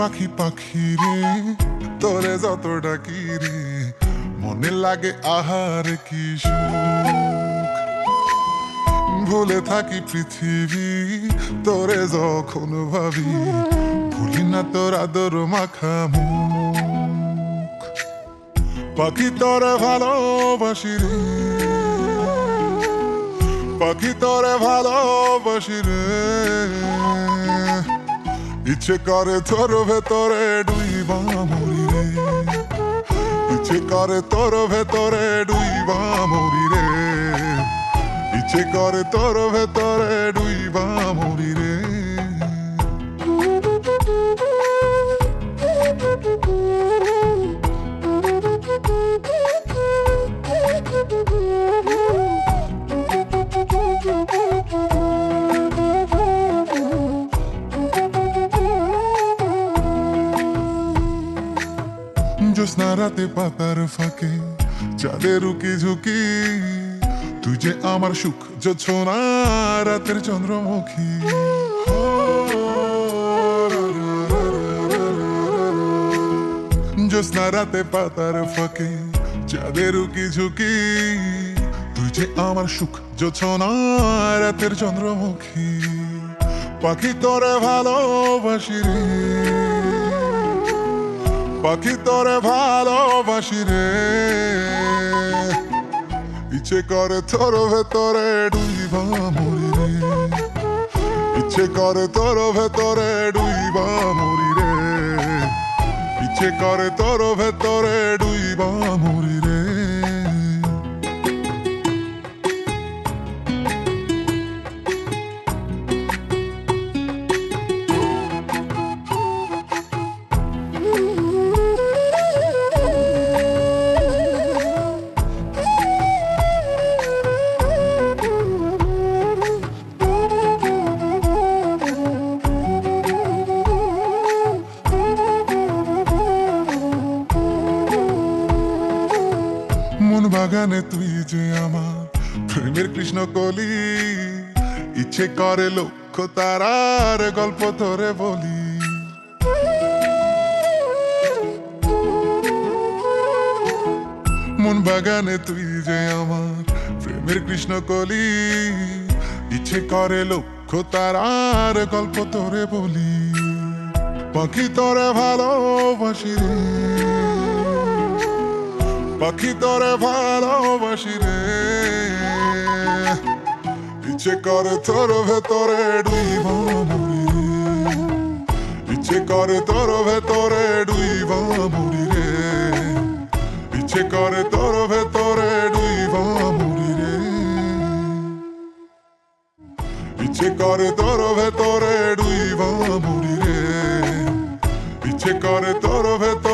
পাখি পাখি রে তোরে যত ডাকি রে মনে লাগে আহার কি সুখ। ভুলে থাকি পৃথিবী তোরে যখন ভাবি, ভুলি না তোর আদর মাখা মুখ। পাখি তোরে ভালোবাসি রে, পাখি তোরে ভালোবাসি রে, ইচ্ছে করে তোর ভেতরে ডুইবা মরি রে, ইচ্ছে করে তোর ভেতরে ডুইবা মরি রে, ইচ্ছে করে তোর ভেতরে ডুইবা মরি রে। জ্যোৎস্না রাতে পাতার ফাঁকে চাঁদের উকি ঝুঁকি, তুই যে আমার সুখ জোছনা রাতের চন্দ্রমুখী। জ্যোৎস্না রাতে পাতার ফাঁকে চাঁদের উকি ঝুঁকি, তুই যে আমার সুখ জোছনা রাতের চন্দ্রমুখী। পাখি তোরে ভালোবাসি রে, পাখি তোরে ভালোবাসি রে, ইচ্ছে করে তোর ভেতরে ডুইবা মরি রে, ইচ্ছে করে তোর ভেতরে ডুইবা মরি রে, ইচ্ছে করে তোর ভেতরে ডুইবা মরি রে। মন বাগানে তুই যে আমার প্রেমের কৃষ্ণ কলি, ইচ্ছে করে লক্ষ তারার গল্প তোরে বলি। মন বাগানে তুই যে আমার প্রেমের কৃষ্ণ কলি, ইচ্ছে করে লক্ষ তারার গল্প তোরে বলি। পাখি তোরে ভালোবাসি রে, পাখি তোরে ভালোবাসি রে, ইচ্ছে করে তোর ভেতরে ডুইবা মরি রে, ইচ্ছে করে তোর ভেতরে ডুইবা মরি রে, ইচ্ছে করে তোর ভেতরে ডুইবা মরি রে, ইচ্ছে করে তোর ভেতরে ডুইবা মরি রে, ইচ্ছে করে তোর ভেতরে